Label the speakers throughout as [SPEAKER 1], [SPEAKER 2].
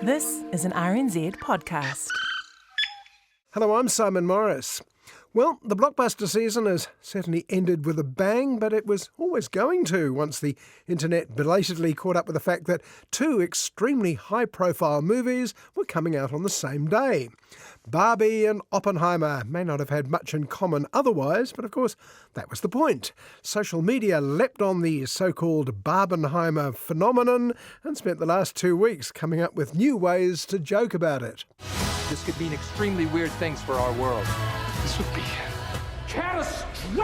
[SPEAKER 1] This is an RNZ podcast.
[SPEAKER 2] Hello, I'm Simon Morris. Well, the blockbuster season has certainly ended with a bang, but it was always going to once the internet belatedly caught up with the fact that two extremely high-profile movies were coming out on the same day. Barbie and Oppenheimer may not have had much in common otherwise, but of course that was the point. Social media leapt on the so-called Barbenheimer phenomenon and spent the last 2 weeks coming up with new ways to joke about it.
[SPEAKER 3] This could mean extremely weird things for our world. This would be catastrophic!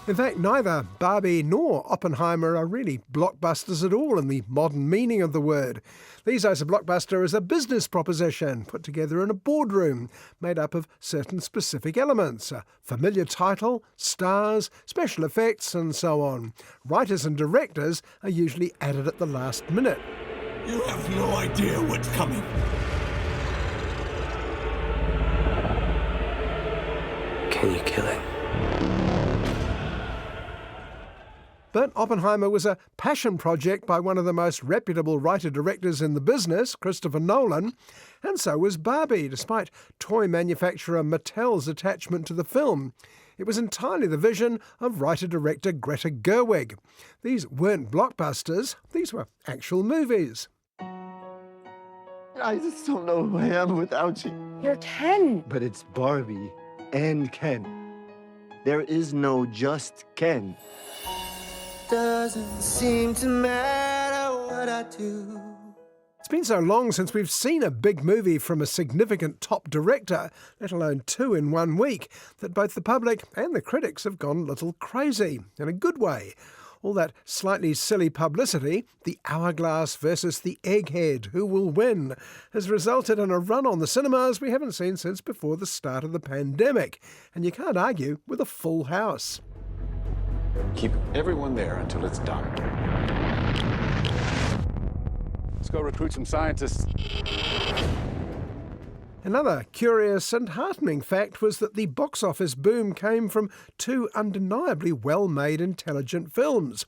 [SPEAKER 2] In fact, neither Barbie nor Oppenheimer are really blockbusters at all in the modern meaning of the word. These days, a blockbuster is a business proposition put together in a boardroom, made up of certain specific elements: a familiar title, stars, special effects, and so on. Writers and directors are usually added at the last minute.
[SPEAKER 4] You have no idea what's coming.
[SPEAKER 5] Can you kill it?
[SPEAKER 2] But Oppenheimer was a passion project by one of the most reputable writer-directors in the business, Christopher Nolan, and so was Barbie, despite toy manufacturer Mattel's attachment to the film. It was entirely the vision of writer-director Greta Gerwig. These weren't blockbusters, these were actual movies.
[SPEAKER 6] I just don't know who I am without you.
[SPEAKER 7] You're Ken.
[SPEAKER 6] But it's Barbie and Ken. There is no just Ken. Doesn't seem to matter what I do.
[SPEAKER 2] It's been so long since we've seen a big movie from a significant top director, let alone two in 1 week, that both the public and the critics have gone a little crazy, in a good way. All that slightly silly publicity, the hourglass versus the egghead, who will win, has resulted in a run on the cinemas we haven't seen since before the start of the pandemic. And you can't argue with a full house.
[SPEAKER 8] Keep everyone there until it's done. Let's go recruit some scientists.
[SPEAKER 2] Another curious and heartening fact was that the box office boom came from two undeniably well-made, intelligent films.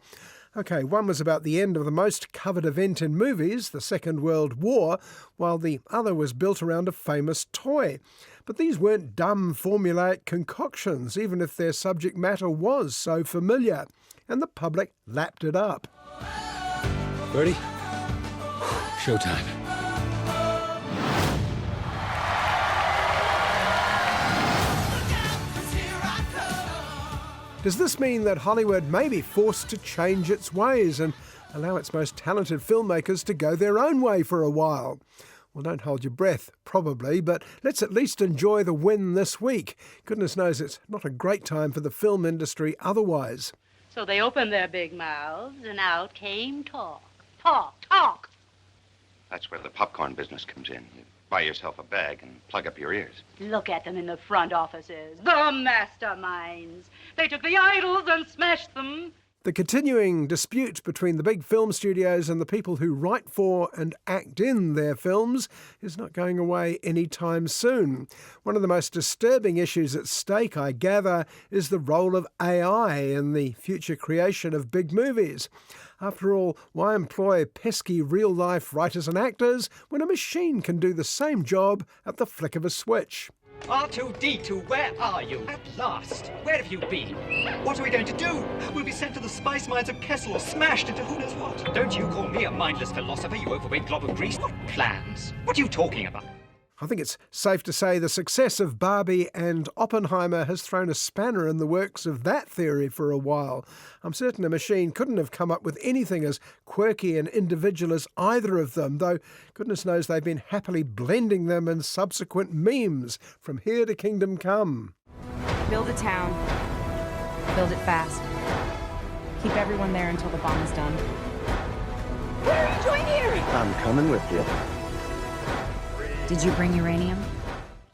[SPEAKER 2] OK, one was about the end of the most covered event in movies, the Second World War, while the other was built around a famous toy. But these weren't dumb, formulaic concoctions, even if their subject matter was so familiar. And the public lapped it up.
[SPEAKER 5] Ready? Showtime.
[SPEAKER 2] Does this mean that Hollywood may be forced to change its ways and allow its most talented filmmakers to go their own way for a while? Well, don't hold your breath, probably, but let's at least enjoy the win this week. Goodness knows it's not a great time for the film industry otherwise.
[SPEAKER 9] So they opened their big mouths, and out came talk. Talk, talk.
[SPEAKER 10] That's where the popcorn business comes in. You buy yourself a bag and plug up your ears.
[SPEAKER 9] Look at them in the front offices. The masterminds. They took the idols and smashed them.
[SPEAKER 2] The continuing dispute between the big film studios and the people who write for and act in their films is not going away anytime soon. One of the most disturbing issues at stake, I gather, is the role of AI in the future creation of big movies. After all, why employ pesky real-life writers and actors when a machine can do the same job at the flick of a switch?
[SPEAKER 11] R2-D2, where are you? At last. Where have you been? What are we going to do? We'll be sent to the spice mines of Kessel or smashed into who knows what. Don't you call me a mindless philosopher, you overweight glob of grease. What plans? What are you talking about?
[SPEAKER 2] I think it's safe to say the success of Barbie and Oppenheimer has thrown a spanner in the works of that theory for a while. I'm certain a machine couldn't have come up with anything as quirky and individual as either of them, though goodness knows they've been happily blending them in subsequent memes from here to Kingdom Come.
[SPEAKER 7] Build a town. Build it fast. Keep everyone there until the bomb is done. Where are you doing here?
[SPEAKER 6] I'm coming with you.
[SPEAKER 7] Did you bring uranium?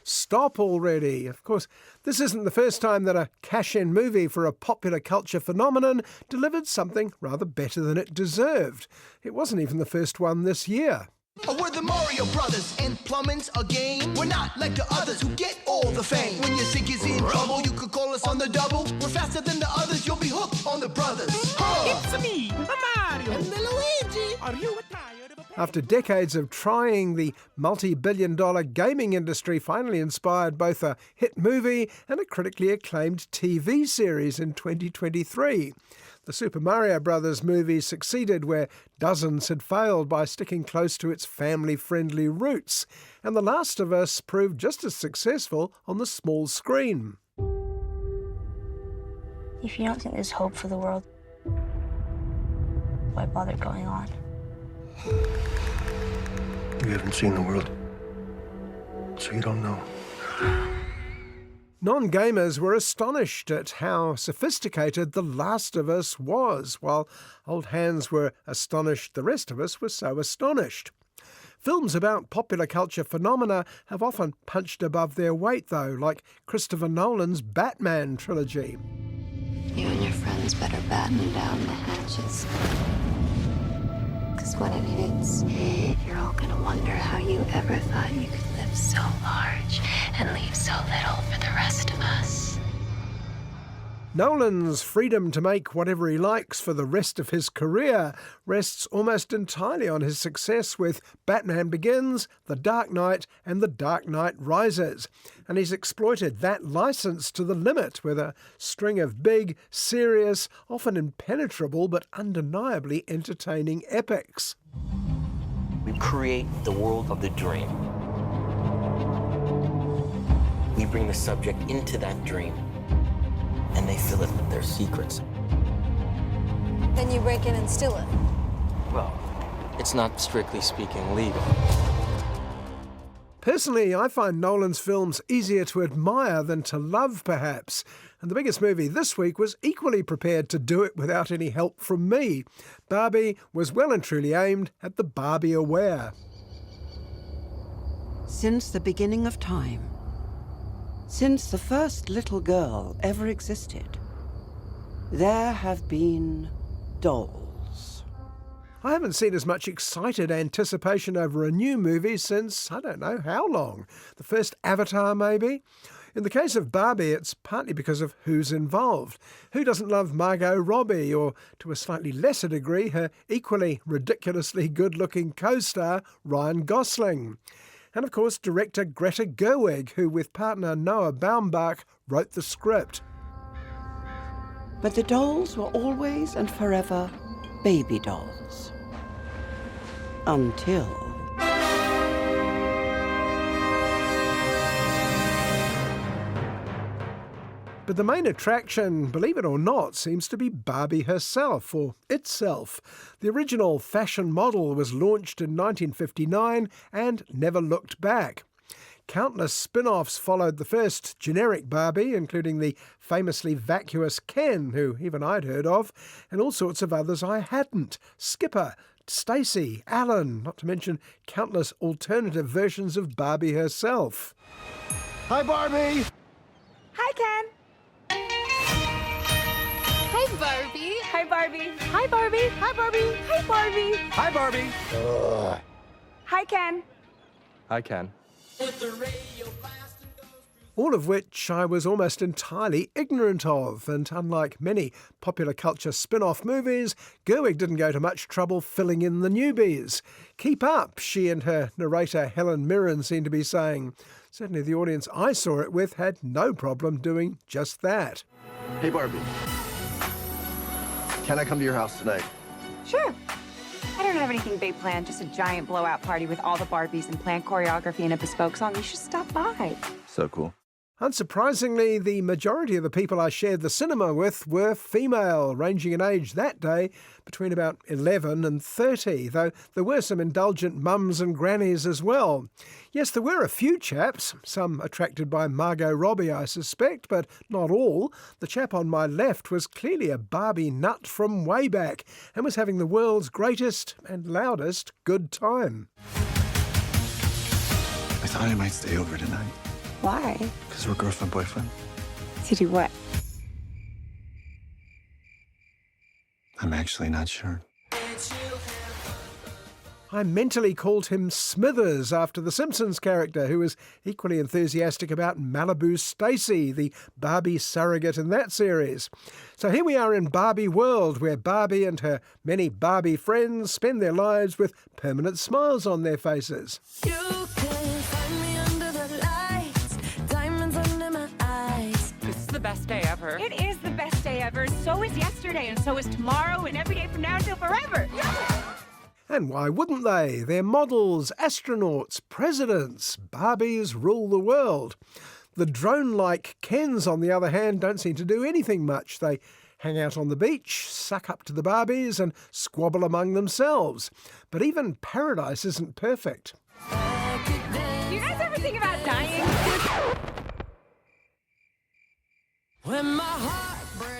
[SPEAKER 2] Stop already. Of course, this isn't the first time that a cash-in movie for a popular culture phenomenon delivered something rather better than it deserved. It wasn't even the first one this year.
[SPEAKER 4] We're the Mario Brothers, and plumbing's a game. We're not like the others who get all the fame. When your sink is in trouble, you could call us on the double. We're faster than the others, you'll be hooked on the
[SPEAKER 2] After decades of trying, the multi-billion-dollar gaming industry finally inspired both a hit movie and a critically acclaimed TV series in 2023. The Super Mario Bros. Movie succeeded where dozens had failed by sticking close to its family-friendly roots, and The Last of Us proved just as successful on the small screen.
[SPEAKER 12] If you don't think there's hope for the world, why bother going on?
[SPEAKER 6] You haven't seen the world, so you don't know.
[SPEAKER 2] Non-gamers were astonished at how sophisticated The Last of Us was, while old hands were astonished the rest of us were so astonished. Films about popular culture phenomena have often punched above their weight, though, like Christopher Nolan's Batman trilogy.
[SPEAKER 13] You and your friends better batten down the hatches. Because when it hits, you're all gonna wonder how you ever thought you could live so large and leave so little for the rest of us.
[SPEAKER 2] Nolan's freedom to make whatever he likes for the rest of his career rests almost entirely on his success with Batman Begins, The Dark Knight and The Dark Knight Rises. And he's exploited that license to the limit with a string of big, serious, often impenetrable but undeniably entertaining epics.
[SPEAKER 14] We create the world of the dream. We bring the subject into that dream, and they fill it with their secrets.
[SPEAKER 15] Then you break in and steal it.
[SPEAKER 14] Well, it's not strictly speaking legal.
[SPEAKER 2] Personally, I find Nolan's films easier to admire than to love, perhaps. And the biggest movie this week was equally prepared to do it without any help from me. Barbie was well and truly aimed at the Barbie-aware.
[SPEAKER 16] Since the beginning of time, since the first little girl ever existed, there have been dolls.
[SPEAKER 2] I haven't seen as much excited anticipation over a new movie since, I don't know how long. The first Avatar, maybe? In the case of Barbie, it's partly because of who's involved. Who doesn't love Margot Robbie, or, to a slightly lesser degree, her equally ridiculously good-looking co-star, Ryan Gosling? And, of course, director Greta Gerwig, who, with partner Noah Baumbach, wrote the script.
[SPEAKER 16] But the dolls were always and forever baby dolls. Until...
[SPEAKER 2] But the main attraction, believe it or not, seems to be Barbie herself, or itself. The original fashion model was launched in 1959 and never looked back. Countless spin-offs followed the first generic Barbie, including the famously vacuous Ken, who even I'd heard of, and all sorts of others I hadn't. Skipper, Stacy, Alan, not to mention countless alternative versions of Barbie herself.
[SPEAKER 6] Hi, Barbie!
[SPEAKER 7] Hi, Ken. Hi, Barbie. Hi, Barbie. Hi, Barbie. Hi, Barbie. Hi, Barbie.
[SPEAKER 3] Hi, Barbie.
[SPEAKER 7] Hi, Ken.
[SPEAKER 3] Hi, Ken.
[SPEAKER 2] All of which I was almost entirely ignorant of, and unlike many popular culture spin-off movies, Gerwig didn't go to much trouble filling in the newbies. Keep up, she and her narrator Helen Mirren seem to be saying. Certainly the audience I saw it with had no problem doing just that.
[SPEAKER 6] Hey, Barbie. Can I come to your house tonight?
[SPEAKER 7] Sure. I don't have anything big planned, just a giant blowout party with all the Barbies and planned choreography and a bespoke song. You should stop by.
[SPEAKER 6] So cool.
[SPEAKER 2] Unsurprisingly, the majority of the people I shared the cinema with were female, ranging in age that day between about 11 and 30, though there were some indulgent mums and grannies as well. Yes, there were a few chaps, some attracted by Margot Robbie, I suspect, but not all. The chap on my left was clearly a Barbie nut from way back and was having the world's greatest and loudest good time.
[SPEAKER 6] I thought I might stay over tonight.
[SPEAKER 7] Why?
[SPEAKER 6] Because we're girlfriend-boyfriend.
[SPEAKER 7] To do what?
[SPEAKER 6] I'm actually not sure.
[SPEAKER 2] I mentally called him Smithers after the Simpsons character, who was equally enthusiastic about Malibu Stacy, the Barbie surrogate in that series. So here we are in Barbie world, where Barbie and her many Barbie friends spend their lives with permanent smiles on their faces.
[SPEAKER 17] You can find me under the lights, diamonds under my eyes.
[SPEAKER 7] This is the best day ever. It is the best day ever. So is yesterday, and so is tomorrow, and every day from now until forever.
[SPEAKER 2] And why wouldn't they? They're models, astronauts, presidents. Barbies rule the world. The drone-like Kens, on the other hand, don't seem to do anything much. They hang out on the beach, suck up to the Barbies and squabble among themselves. But even paradise isn't perfect.
[SPEAKER 7] Do you guys ever think about dying?
[SPEAKER 17] When my heart breaks.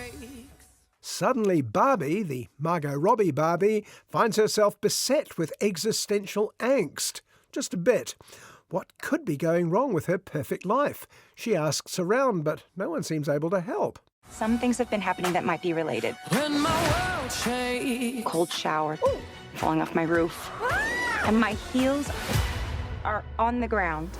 [SPEAKER 2] Suddenly Barbie, the Margot Robbie Barbie, finds herself beset with existential angst. Just a bit. What could be going wrong with her perfect life? She asks around, but no one seems able to help.
[SPEAKER 7] Some things have been happening that might be related.
[SPEAKER 17] When my world shakes.
[SPEAKER 7] Cold shower, falling off my roof, and my heels are on the ground.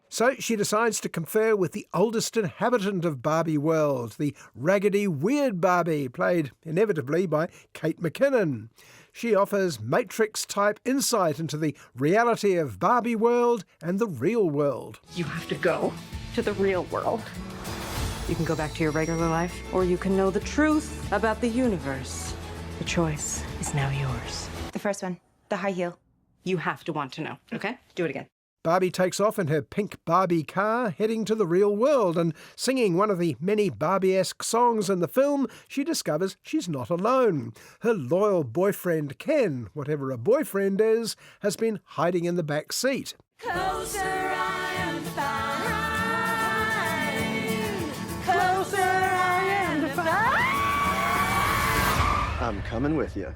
[SPEAKER 2] So she decides to confer with the oldest inhabitant of Barbie world, the raggedy, weird Barbie, played inevitably by Kate McKinnon. She offers Matrix-type insight into the reality of Barbie world and the real world.
[SPEAKER 7] You have to go to the real world.
[SPEAKER 16] You can go back to your regular life, or you can know the truth about the universe. The choice is now yours.
[SPEAKER 7] The first one, the high heel. You have to want to know, okay? Do it again.
[SPEAKER 2] Barbie takes off in her pink Barbie car, heading to the real world, and singing one of the many Barbie-esque songs in the film, she discovers she's not alone. Her loyal boyfriend Ken, whatever a boyfriend is, has been hiding in the back seat.
[SPEAKER 17] Closer I am fine. Closer I am fine.
[SPEAKER 6] I'm coming with you.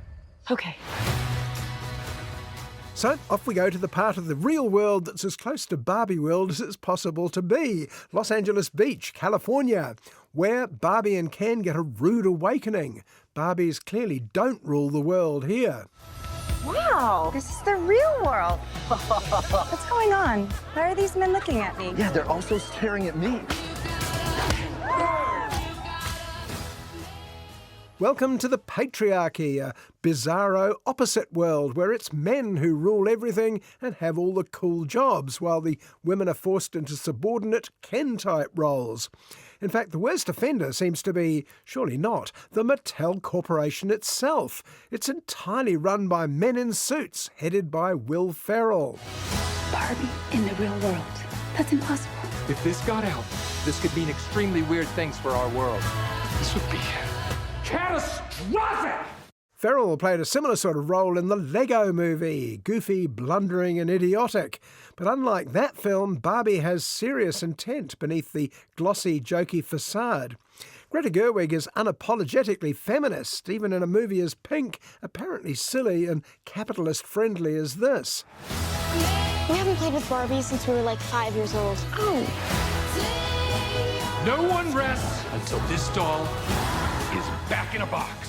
[SPEAKER 7] Okay.
[SPEAKER 2] So off we go to the part of the real world that's as close to Barbie world as it's possible to be, Los Angeles Beach, California, where Barbie and Ken get a rude awakening. Barbies clearly don't rule the world here.
[SPEAKER 7] Wow, this is the real world. What's going on? Why are these men looking at me?
[SPEAKER 6] Yeah, they're also staring at me.
[SPEAKER 2] Welcome to the patriarchy, a bizarro opposite world where it's men who rule everything and have all the cool jobs, while the women are forced into subordinate Ken-type roles. In fact, the worst offender seems to be, surely not, the Mattel Corporation itself. It's entirely run by men in suits, headed by Will Ferrell.
[SPEAKER 13] Barbie in the real world. That's impossible.
[SPEAKER 3] If this got out, this could mean extremely weird things for our world. This would be catastrophic!
[SPEAKER 2] Ferrell played a similar sort of role in the Lego movie, goofy, blundering and idiotic. But unlike that film, Barbie has serious intent beneath the glossy, jokey facade. Greta Gerwig is unapologetically feminist, even in a movie as pink, apparently silly and capitalist-friendly as this.
[SPEAKER 12] We haven't played with Barbie since we were like 5 years old. Oh.
[SPEAKER 3] No one rests until this doll is back in a box.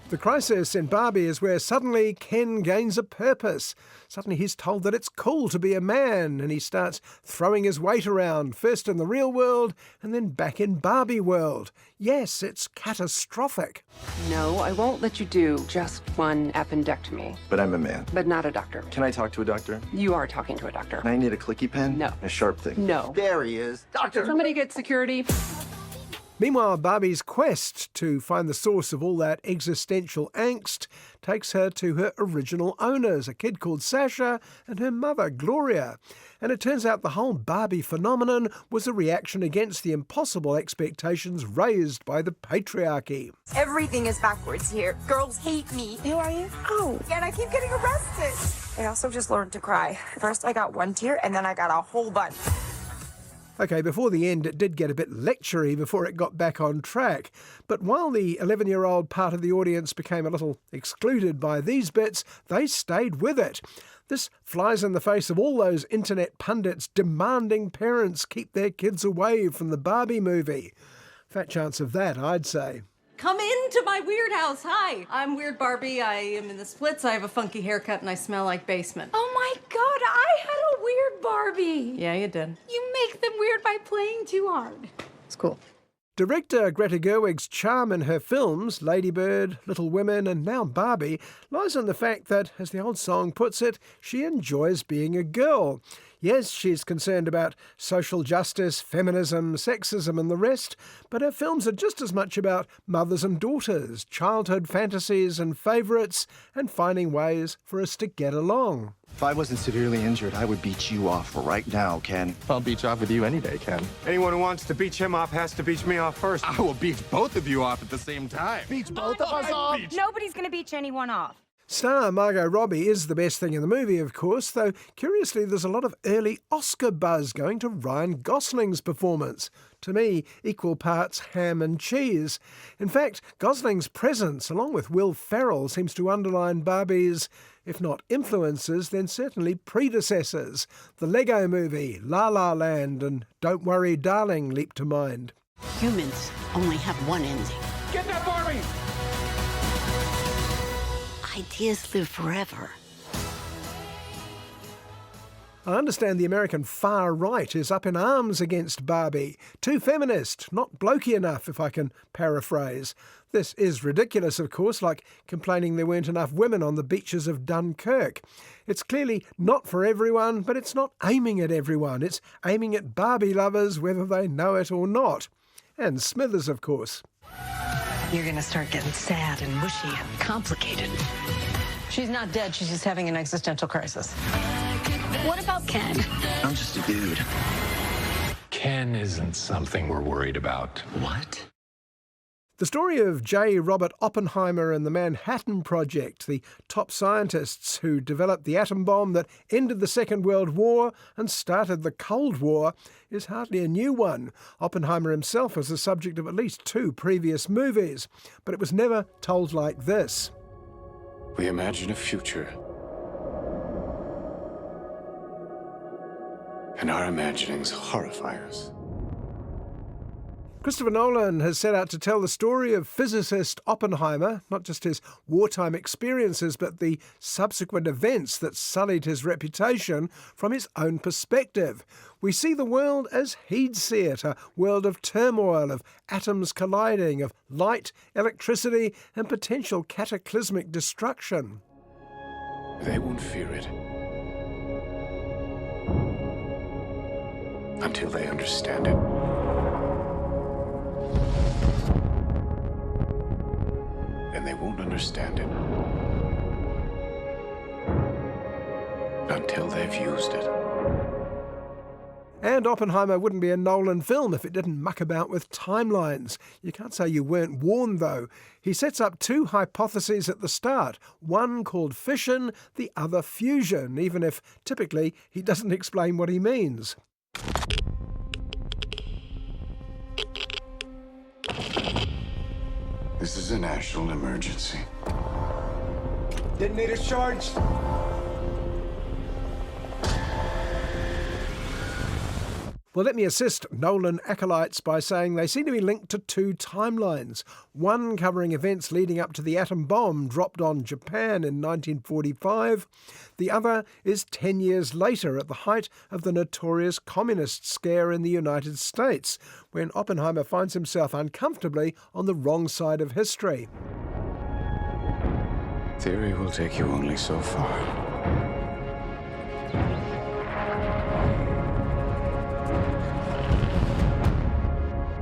[SPEAKER 2] The crisis in Barbie is where suddenly Ken gains a purpose. Suddenly he's told that it's cool to be a man, and he starts throwing his weight around, first in the real world and then back in Barbie world. Yes, it's catastrophic.
[SPEAKER 18] No, I won't let you do just one appendectomy.
[SPEAKER 6] But I'm a man.
[SPEAKER 18] But not a doctor.
[SPEAKER 6] Can I talk to a doctor?
[SPEAKER 18] You are talking to a doctor.
[SPEAKER 6] I need a clicky pen?
[SPEAKER 18] No.
[SPEAKER 6] A sharp thing?
[SPEAKER 18] No.
[SPEAKER 6] There he is. Doctor!
[SPEAKER 18] Somebody get security.
[SPEAKER 2] Meanwhile, Barbie's quest to find the source of all that existential angst takes her to her original owners, a kid called Sasha and her mother, Gloria. And it turns out the whole Barbie phenomenon was a reaction against the impossible expectations raised by the patriarchy.
[SPEAKER 19] Everything is backwards here. Girls hate me.
[SPEAKER 12] Who are you? Oh.
[SPEAKER 19] And I keep getting arrested. I also just learned to cry. First I got one tear, and then I got a whole bunch.
[SPEAKER 2] OK, before the end, it did get a bit lectury before it got back on track. But while the 11-year-old part of the audience became a little excluded by these bits, they stayed with it. This flies in the face of all those internet pundits demanding parents keep their kids away from the Barbie movie. Fat chance of that, I'd say.
[SPEAKER 20] Come into my weird house. Hi, I'm Weird Barbie. I am in the splits. I have a funky haircut and I smell like basement.
[SPEAKER 21] Oh my God, I had a weird Barbie.
[SPEAKER 20] Yeah, you did.
[SPEAKER 21] You make them weird by playing too hard.
[SPEAKER 20] It's cool.
[SPEAKER 2] Director Greta Gerwig's charm in her films, Lady Bird, Little Women and now Barbie, lies in the fact that, as the old song puts it, she enjoys being a girl. Yes, she's concerned about social justice, feminism, sexism and the rest, but her films are just as much about mothers and daughters, childhood fantasies and favourites, and finding ways for us to get along.
[SPEAKER 6] If I wasn't severely injured, I would beat you off right now, Ken.
[SPEAKER 22] I'll beat you off with you any day, Ken.
[SPEAKER 23] Anyone who wants to beat him off has to beat me off first.
[SPEAKER 22] I will beat both of you off at the same time.
[SPEAKER 6] Beat both of us off?
[SPEAKER 7] Nobody's gonna beat anyone off.
[SPEAKER 2] Star Margot Robbie is the best thing in the movie, of course, though curiously there's a lot of early Oscar buzz going to Ryan Gosling's performance. To me, equal parts ham and cheese. In fact, Gosling's presence, along with Will Ferrell, seems to underline Barbie's, if not influences, then certainly predecessors. The Lego Movie, La La Land and Don't Worry Darling leap to mind.
[SPEAKER 24] Humans only have one ending.
[SPEAKER 23] Get that Barbie!
[SPEAKER 24] Ideas live forever.
[SPEAKER 2] I understand the American far right is up in arms against Barbie. Too feminist, not blokey enough, if I can paraphrase. This is ridiculous, of course, like complaining there weren't enough women on the beaches of Dunkirk. It's clearly not for everyone, but it's not aiming at everyone. It's aiming at Barbie lovers, whether they know it or not. And Smithers, of course.
[SPEAKER 25] You're gonna start getting sad and mushy and complicated.
[SPEAKER 20] She's not dead. She's just having an existential crisis.
[SPEAKER 25] What about Ken?
[SPEAKER 6] I'm just a dude.
[SPEAKER 5] Ken isn't something we're worried about.
[SPEAKER 6] What?
[SPEAKER 2] The story of J. Robert Oppenheimer and the Manhattan Project, the top scientists who developed the atom bomb that ended the Second World War and started the Cold War, is hardly a new one. Oppenheimer himself was the subject of at least 2 previous movies, but it was never told like this.
[SPEAKER 8] We imagine a future. And our imaginings horrify us.
[SPEAKER 2] Christopher Nolan has set out to tell the story of physicist Oppenheimer, not just his wartime experiences, but the subsequent events that sullied his reputation from his own perspective. We see the world as he'd see it, a world of turmoil, of atoms colliding, of light, electricity, and potential cataclysmic destruction.
[SPEAKER 8] They won't fear it until they understand it. And they won't understand it until they've used it.
[SPEAKER 2] And Oppenheimer wouldn't be a Nolan film if it didn't muck about with timelines. You can't say you weren't warned, though. He sets up 2 hypotheses at the start, one called fission, the other fusion, even if typically he doesn't explain what he means.
[SPEAKER 8] This is a national emergency.
[SPEAKER 23] Detonator charged.
[SPEAKER 2] Well, let me assist Nolan acolytes by saying they seem to be linked to 2 timelines. One covering events leading up to the atom bomb dropped on Japan in 1945. The other is 10 years later at the height of the notorious communist scare in the United States, when Oppenheimer finds himself uncomfortably on the wrong side of history.
[SPEAKER 8] Theory will take you only so far.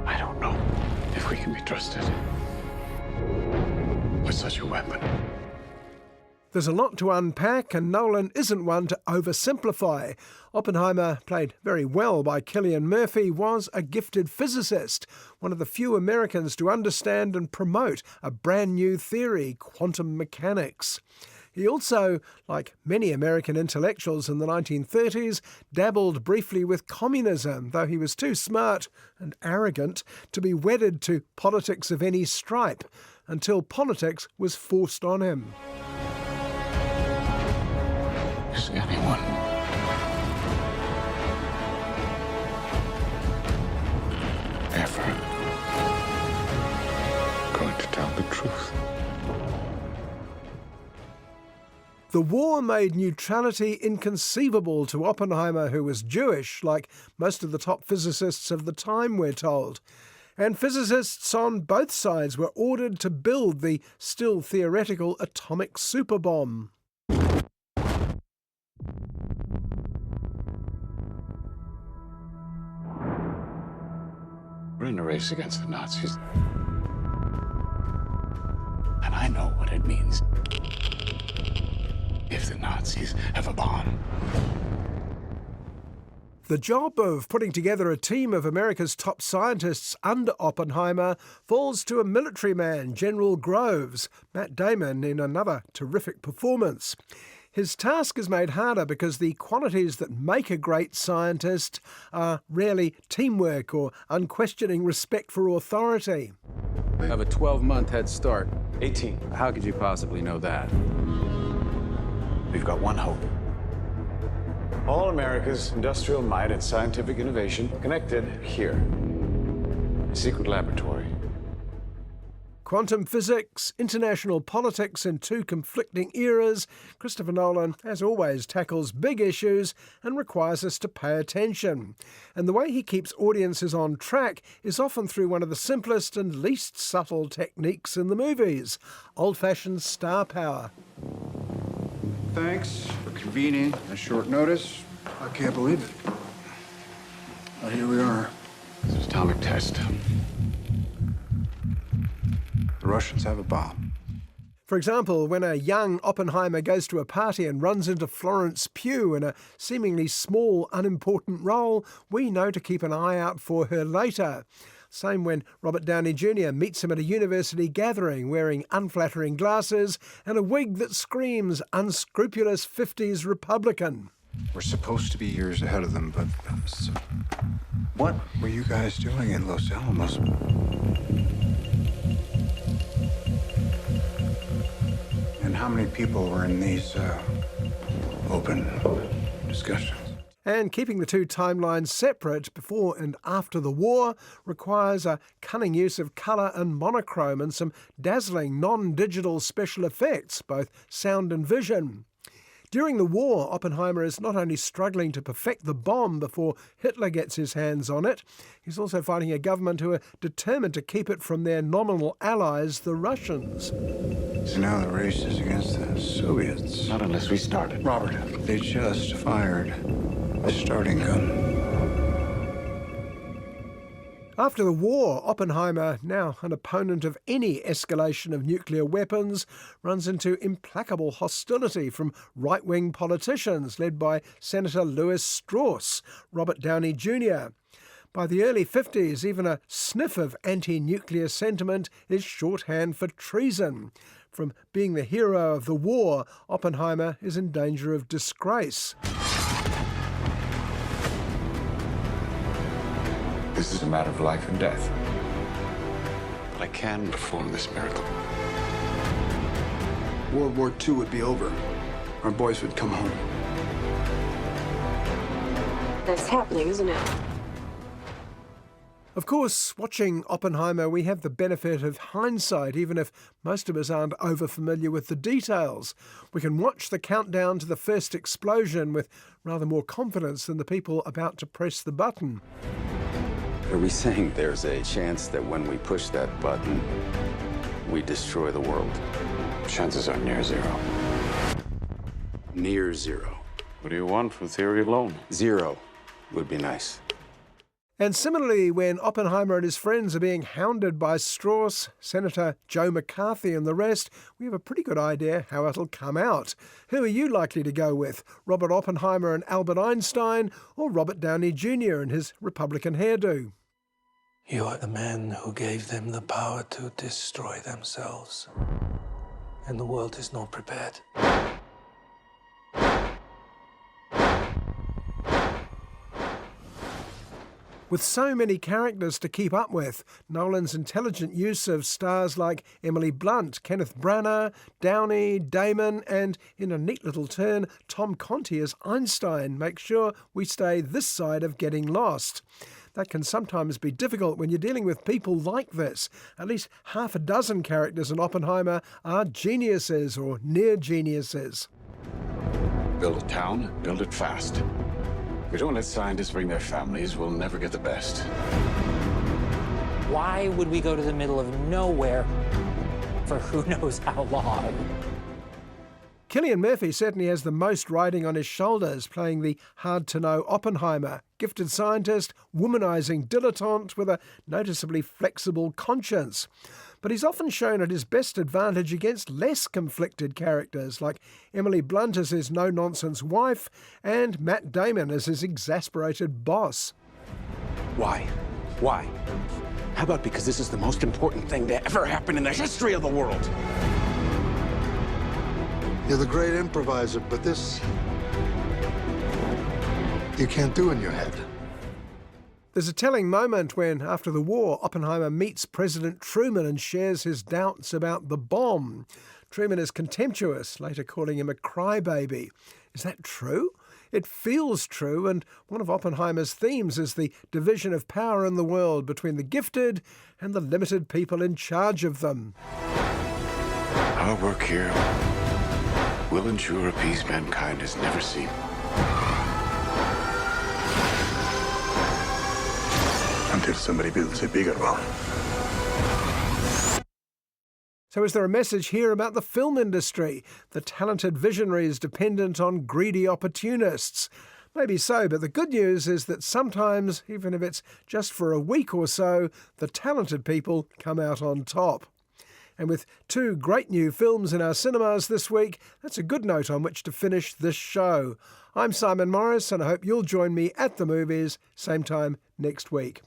[SPEAKER 8] I don't know if we can be trusted with such a weapon.
[SPEAKER 2] There's a lot to unpack, and Nolan isn't one to oversimplify. Oppenheimer, played very well by Cillian Murphy, was a gifted physicist, one of the few Americans to understand and promote a brand new theory, quantum mechanics. He also, like many American intellectuals in the 1930s, dabbled briefly with communism, though he was too smart and arrogant to be wedded to politics of any stripe, until politics was forced on him.
[SPEAKER 8] Is anyone ever going to the truth.
[SPEAKER 2] The war made neutrality inconceivable to Oppenheimer, who was Jewish, like most of the top physicists of the time, we're told. And physicists on both sides were ordered to build the still theoretical atomic superbomb.
[SPEAKER 8] We're in a race against the Nazis. And I know what it means if the Nazis have a bomb.
[SPEAKER 2] The job of putting together a team of America's top scientists under Oppenheimer falls to a military man, General Groves, Matt Damon, in another terrific performance. His task is made harder because the qualities that make a great scientist are rarely teamwork or unquestioning respect for authority.
[SPEAKER 1] We have a 12-month head start.
[SPEAKER 8] 18.
[SPEAKER 1] How could you possibly know that?
[SPEAKER 8] We've got one hope. All America's industrial might and scientific innovation connected here. A secret laboratory.
[SPEAKER 2] Quantum physics, international politics in two conflicting eras, Christopher Nolan, as always, tackles big issues and requires us to pay attention. And the way he keeps audiences on track is often through one of the simplest and least subtle techniques in the movies, old-fashioned star power.
[SPEAKER 4] Thanks for convening at short notice. I can't believe it. Well, here we are.
[SPEAKER 8] It's an atomic test.
[SPEAKER 4] The Russians have a bomb.
[SPEAKER 2] For example, when a young Oppenheimer goes to a party and runs into Florence Pugh in a seemingly small, unimportant role, we know to keep an eye out for her later. Same when Robert Downey Jr. meets him at a university gathering wearing unflattering glasses and a wig that screams unscrupulous 50s Republican.
[SPEAKER 4] We're supposed to be years ahead of them, but what were you guys doing in Los Alamos? And how many people were in these open discussions?
[SPEAKER 2] And keeping the two timelines separate before and after the war requires a cunning use of colour and monochrome and some dazzling non-digital special effects, both sound and vision. During the war, Oppenheimer is not only struggling to perfect the bomb before Hitler gets his hands on it, he's also fighting a government who are determined to keep it from their nominal allies, the Russians.
[SPEAKER 4] So now the race is against the Soviets.
[SPEAKER 8] Not unless we start it.
[SPEAKER 4] Robert, they just fired the starting gun.
[SPEAKER 2] After the war, Oppenheimer, now an opponent of any escalation of nuclear weapons, runs into implacable hostility from right-wing politicians led by Senator Lewis Strauss, Robert Downey Jr. By the early 50s, even a sniff of anti-nuclear sentiment is shorthand for treason. From being the hero of the war, Oppenheimer is in danger of disgrace.
[SPEAKER 8] This is a matter of life and death. But I can perform this miracle.
[SPEAKER 4] World War II would be over. Our boys would come home.
[SPEAKER 18] That's happening, isn't it?
[SPEAKER 2] Of course, watching Oppenheimer, we have the benefit of hindsight, even if most of us aren't over-familiar with the details. We can watch the countdown to the first explosion with rather more confidence than the people about to press the button.
[SPEAKER 1] Are we saying there's a chance that when we push that button, we destroy the world?
[SPEAKER 8] Chances are near zero.
[SPEAKER 1] Near zero.
[SPEAKER 8] What do you want from theory alone?
[SPEAKER 1] 0 would be nice.
[SPEAKER 2] And similarly, when Oppenheimer and his friends are being hounded by Strauss, Senator Joe McCarthy and the rest, we have a pretty good idea how it'll come out. Who are you likely to go with? Robert Oppenheimer and Albert Einstein, or Robert Downey Jr. and his Republican hairdo?
[SPEAKER 9] You are the man who gave them the power to destroy themselves. And the world is not prepared.
[SPEAKER 2] With so many characters to keep up with, Nolan's intelligent use of stars like Emily Blunt, Kenneth Branagh, Downey, Damon, and, in a neat little turn, Tom Conti as Einstein makes sure we stay this side of getting lost. That can sometimes be difficult when you're dealing with people like this. At least half a dozen characters in Oppenheimer are geniuses or near geniuses.
[SPEAKER 8] Build a town, build it fast. If we don't let scientists bring their families, we'll never get the best.
[SPEAKER 10] Why would we go to the middle of nowhere for who knows how long?
[SPEAKER 2] Cillian Murphy certainly has the most riding on his shoulders, playing the hard-to-know Oppenheimer, gifted scientist, womanising dilettante with a noticeably flexible conscience. But he's often shown at his best advantage against less conflicted characters, like Emily Blunt as his no-nonsense wife and Matt Damon as his exasperated boss.
[SPEAKER 11] Why? Why? How about because this is the most important thing to ever happen in the history of the world?
[SPEAKER 4] You're the great improviser, but this you can't do in your head.
[SPEAKER 2] There's a telling moment when, after the war, Oppenheimer meets President Truman and shares his doubts about the bomb. Truman is contemptuous, later calling him a crybaby. Is that true? It feels true, and one of Oppenheimer's themes is the division of power in the world between the gifted and the limited people in charge of them.
[SPEAKER 8] Our work here will ensure a peace mankind has never seen.
[SPEAKER 4] Until somebody builds a bigger one.
[SPEAKER 2] So is there a message here about the film industry? The talented visionaries dependent on greedy opportunists? Maybe so, but the good news is that sometimes, even if it's just for a week or so, the talented people come out on top. And with two great new films in our cinemas this week, that's a good note on which to finish this show. I'm Simon Morris, and I hope you'll join me at the movies, same time next week.